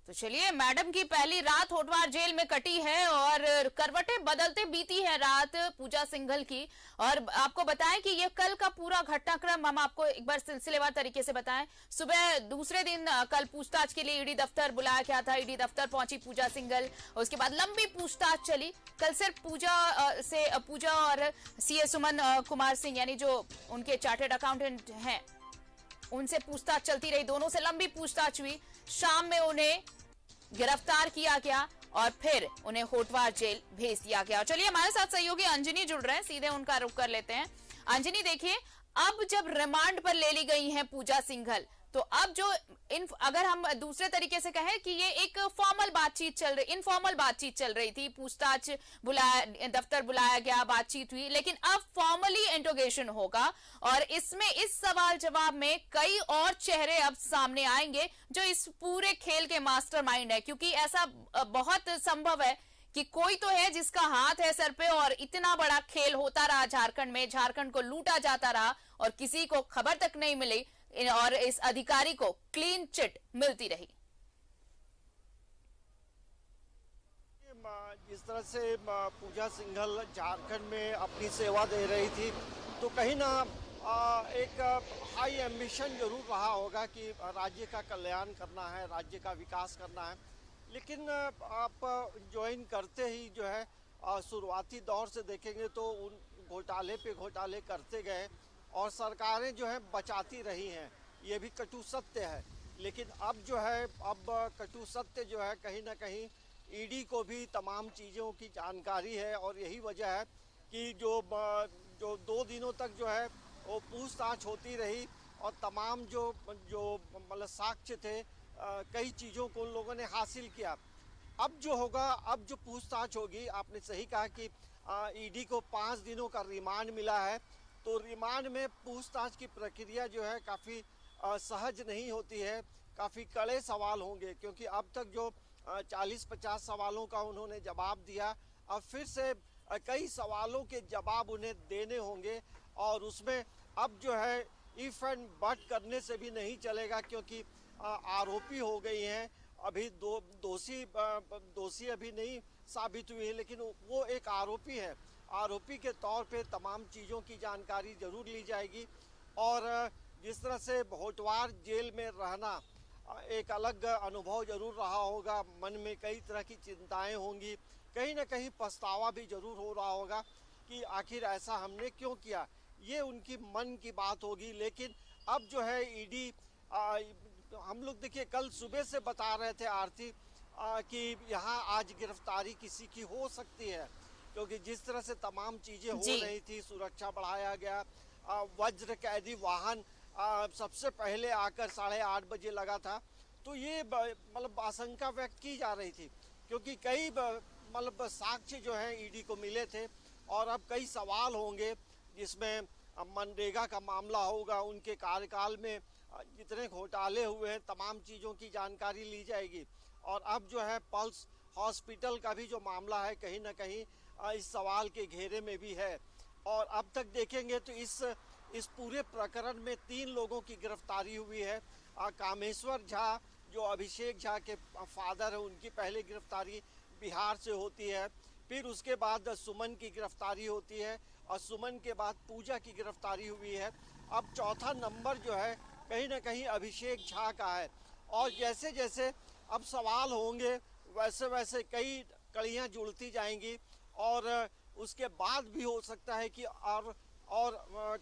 तो चलिए, मैडम की पहली रात होटवार जेल में कटी है और करवटें बदलते बीती है रात पूजा सिंघल की। और आपको बताएं कि ये कल का पूरा घटनाक्रम हम आपको एक बार सिलसिलेवार तरीके से बताएं। सुबह दूसरे दिन कल पूछताछ के लिए ईडी दफ्तर बुलाया गया था। ईडी दफ्तर पहुंची पूजा सिंघल, उसके बाद लंबी पूछताछ चली। कल सिर्फ पूजा और सीए सुमन कुमार सिंह यानी जो उनके चार्टर्ड अकाउंटेंट हैं उनसे पूछताछ चलती रही। दोनों से लंबी पूछताछ हुई। शाम में उन्हें गिरफ्तार किया गया और फिर उन्हें होटवार जेल भेज दिया गया। चलिए, हमारे साथ सहयोगी अंजनी जुड़ रहे हैं, सीधे उनका रुख कर लेते हैं। अंजनी, देखिए, अब जब रिमांड पर ले ली गई हैं पूजा सिंघल, तो अब जो अगर हम दूसरे तरीके से कहें कि ये एक फॉर्मल बातचीत चल रही, इनफॉर्मल बातचीत चल रही थी, पूछताछ दफ्तर बुलाया गया, बातचीत हुई, लेकिन अब फॉर्मली इंट्रोगेशन होगा और इसमें इस सवाल जवाब में कई और चेहरे अब सामने आएंगे जो इस पूरे खेल के मास्टरमाइंड है। क्योंकि ऐसा बहुत संभव है कि कोई तो है जिसका हाथ है सर पे और इतना बड़ा खेल होता रहा झारखंड में, झारखंड को लूटा जाता रहा और किसी को खबर तक नहीं मिली और इस अधिकारी को क्लीन चिट मिलती रही। जिस तरह से पूजा सिंघल झारखंड में अपनी सेवा दे रही थी, तो कहीं ना एक हाई एम्बिशन जरूर रहा होगा कि राज्य का कल्याण करना है, राज्य का विकास करना है। लेकिन आप ज्वाइन करते ही जो है शुरुआती दौर से देखेंगे तो उन घोटाले पे घोटाले करते गए और सरकारें जो है बचाती रही हैं, ये भी कटु सत्य है। लेकिन अब जो है कटु सत्य जो है कहीं ना कहीं ईडी को भी तमाम चीज़ों की जानकारी है और यही वजह है कि जो 2 दिनों तक जो है वो पूछताछ होती रही और तमाम जो मतलब साक्ष्य थे, कई चीज़ों को उन लोगों ने हासिल किया। अब जो होगा, अब जो पूछताछ होगी, आपने सही कहा कि ईडी को 5 दिनों का रिमांड मिला है, तो रिमांड में पूछताछ की प्रक्रिया जो है काफ़ी सहज नहीं होती है, काफ़ी कड़े सवाल होंगे। क्योंकि अब तक जो 40-50 सवालों का उन्होंने जवाब दिया, अब फिर से कई सवालों के जवाब उन्हें देने होंगे और उसमें अब जो है इफ एंड बट करने से भी नहीं चलेगा। क्योंकि आरोपी हो गई हैं, अभी दोषी अभी नहीं साबित हुई है, लेकिन वो एक आरोपी है। आरोपी के तौर पे तमाम चीज़ों की जानकारी जरूर ली जाएगी। और जिस तरह से होटवार जेल में रहना एक अलग अनुभव जरूर रहा होगा, मन में कई तरह की चिंताएं होंगी, कहीं ना कहीं पछतावा भी जरूर हो रहा होगा कि आखिर ऐसा हमने क्यों किया, ये उनकी मन की बात होगी। लेकिन अब जो है ईडी, हम लोग देखिए कल सुबह से बता रहे थे आरती कि यहाँ आज गिरफ्तारी किसी की हो सकती है, क्योंकि जिस तरह से तमाम चीजें हो रही थी, सुरक्षा बढ़ाया गया, वज्र कैदी वाहन सबसे पहले आकर 8:30 बजे लगा था, तो ये मतलब आशंका व्यक्त की जा रही थी। क्योंकि कई मतलब साक्ष्य जो है ईडी को मिले थे और अब कई सवाल होंगे जिसमें मनरेगा का मामला होगा, उनके कार्यकाल में जितने घोटाले हुए हैं तमाम चीज़ों की जानकारी ली जाएगी। और अब जो है पल्स हॉस्पिटल का भी जो मामला है कहीं ना कहीं इस सवाल के घेरे में भी है। और अब तक देखेंगे तो इस पूरे प्रकरण में 3 लोगों की गिरफ्तारी हुई है। कामेश्वर झा जो अभिषेक झा के फादर है, उनकी पहले गिरफ्तारी बिहार से होती है, फिर उसके बाद सुमन की गिरफ्तारी होती है और सुमन के बाद पूजा की गिरफ्तारी हुई है। अब चौथा नंबर जो है कहीं ना कहीं अभिषेक झा का है। और जैसे जैसे अब सवाल होंगे वैसे वैसे कई कड़ियाँ जुड़ती जाएंगी और उसके बाद भी हो सकता है कि और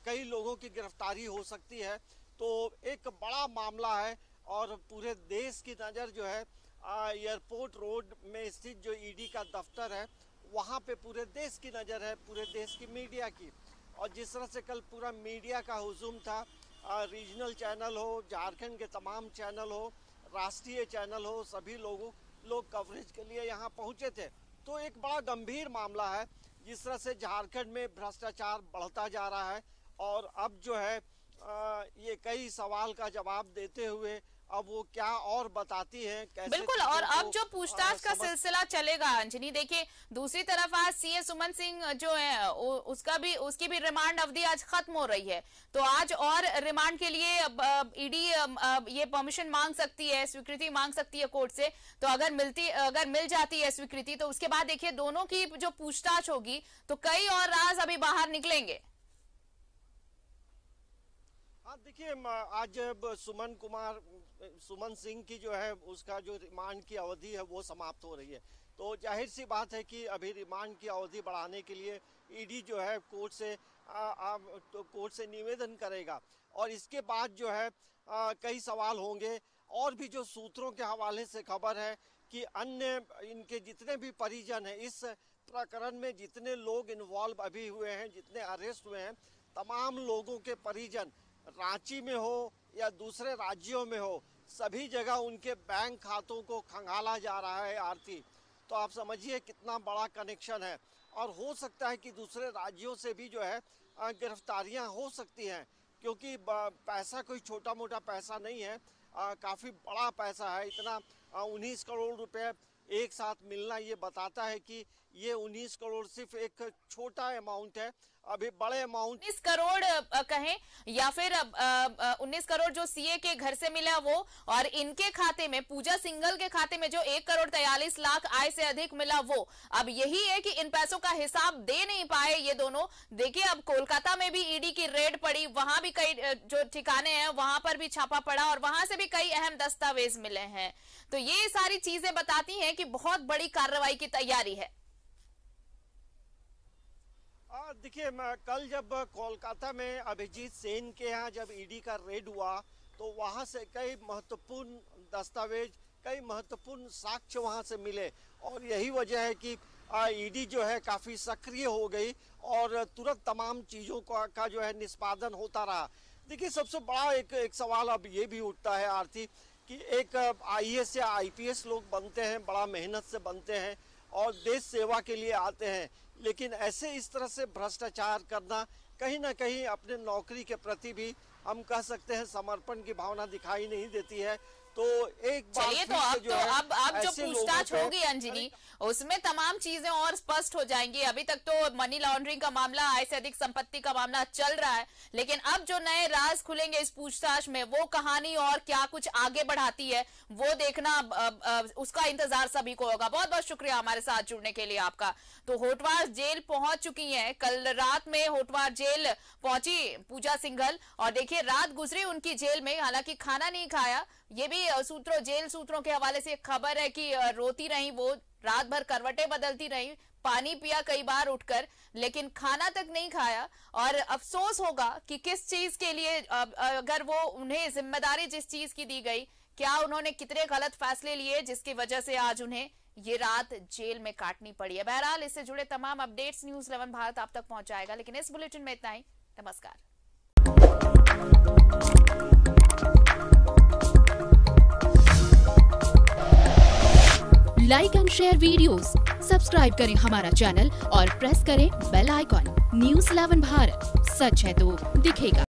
कई लोगों की गिरफ्तारी हो सकती है। तो एक बड़ा मामला है और पूरे देश की नज़र जो है एयरपोर्ट रोड में स्थित जो ईडी का दफ्तर है वहाँ पे पूरे देश की नज़र है, पूरे देश की मीडिया की। और जिस तरह से कल पूरा मीडिया का हुजूम था, रीजनल चैनल हो, झारखंड के तमाम चैनल हो, राष्ट्रीय चैनल हो, सभी लोग कवरेज के लिए यहाँ पहुँचे थे। तो एक बड़ा गंभीर मामला है जिस तरह से झारखंड में भ्रष्टाचार बढ़ता जा रहा है और अब जो है ये कई सवाल का जवाब देते हुए अब वो क्या और बताती हैं, कैसे बिल्कुल। और अब जो पूछताछ का सिलसिला चलेगा अंजनी, देखिए दूसरी तरफ आज सीए सुमन सिंह जो है उसकी भी रिमांड अवधि आज खत्म हो रही है, तो आज और रिमांड के लिए ईडी ये परमिशन मांग सकती है, स्वीकृति मांग सकती है कोर्ट से। तो अगर मिल जाती है स्वीकृति, तो उसके बाद देखिए दोनों की जो पूछताछ होगी तो कई और राज अभी बाहर निकलेंगे। हाँ देखिए, आज सुमन सिंह की जो है उसका जो रिमांड की अवधि है वो समाप्त हो रही है, तो जाहिर सी बात है कि अभी रिमांड की अवधि बढ़ाने के लिए ईडी जो है कोर्ट से निवेदन करेगा। और इसके बाद जो है कई सवाल होंगे। और भी जो सूत्रों के हवाले से खबर है कि अन्य इनके जितने भी परिजन हैं, इस प्रकरण में जितने लोग इन्वॉल्व अभी हुए हैं, जितने अरेस्ट हुए हैं, तमाम लोगों के परिजन रांची में हो या दूसरे राज्यों में हो, सभी जगह उनके बैंक खातों को खंगाला जा रहा है आरती। तो आप समझिए कितना बड़ा कनेक्शन है। और हो सकता है कि दूसरे राज्यों से भी जो है गिरफ्तारियां हो सकती हैं, क्योंकि पैसा कोई छोटा मोटा पैसा नहीं है, काफ़ी बड़ा पैसा है। इतना 19 करोड़ रुपए एक साथ मिलना ये बताता है कि ये 19 करोड़ सिर्फ एक छोटा अमाउंट है। अभी बड़े अमाउंट 19 करोड़ कहें या फिर 19 करोड़ जो सीए के घर से मिला वो, और इनके खाते में, पूजा सिंघल के खाते में जो 1 करोड़ 43 लाख आय से अधिक मिला वो। अब यही है कि इन पैसों का हिसाब दे नहीं पाए ये दोनों। देखिए अब कोलकाता में भी ईडी की रेड पड़ी, वहां भी कई जो ठिकाने हैं वहां पर भी छापा पड़ा और वहां से भी कई अहम दस्तावेज मिले हैं। तो ये सारी चीजें बताती हैं कि बहुत बड़ी कार्रवाई की तैयारी है। देखिए, कल जब कोलकाता में अभिजीत सेन के यहाँ जब ईडी का रेड हुआ तो वहाँ से कई महत्वपूर्ण दस्तावेज, कई महत्वपूर्ण साक्ष्य वहाँ से मिले। और यही वजह है कि ईडी जो है काफ़ी सक्रिय हो गई और तुरंत तमाम चीज़ों का जो है निष्पादन होता रहा। देखिए सबसे बड़ा एक सवाल अब ये भी उठता है आरती कि एक आईएएस या आईपीएस लोग बनते हैं, बड़ा मेहनत से बनते हैं और देश सेवा के लिए आते हैं, लेकिन ऐसे इस तरह से भ्रष्टाचार करना कहीं ना कहीं अपने नौकरी के प्रति भी हम कह सकते हैं समर्पण की भावना दिखाई नहीं देती है। तो एक चलिए, तो अब जो पूछताछ होगी अंजनी, उसमें तमाम चीजें और स्पष्ट हो जाएंगी। अभी तक तो मनी लॉन्ड्रिंग का मामला, आय से अधिक संपत्ति का मामला चल रहा है, लेकिन अब जो नए राज खुलेंगे इस पूछताछ में, वो कहानी और क्या कुछ आगे बढ़ाती है वो देखना, उसका इंतजार सभी को होगा। बहुत बहुत शुक्रिया हमारे साथ जुड़ने के लिए आपका। तो होटवार जेल पहुंच चुकी है, कल रात में होटवार जेल पहुंची पूजा सिंघल, और देखिए रात गुजरी उनकी जेल में, हालांकि खाना नहीं खाया। ये भी जेल सूत्रों के हवाले से खबर है कि रोती रही वो, रात भर करवटें बदलती रही, पानी पिया कई बार उठकर, लेकिन खाना तक नहीं खाया। और अफसोस होगा कि किस चीज के लिए, अगर वो उन्हें जिम्मेदारी जिस चीज की दी गई, क्या उन्होंने कितने गलत फैसले लिए जिसकी वजह से आज उन्हें ये रात जेल में काटनी पड़ी है। बहरहाल इससे जुड़े तमाम अपडेट्स न्यूज़ 11 भारत आप तक पहुंच जाएगा, लेकिन इस बुलेटिन में इतना ही। नमस्कार। Like and share videos, subscribe करें हमारा चैनल और प्रेस करें बेल आइकॉन। न्यूज़ 11 भारत, सच है तो दिखेगा।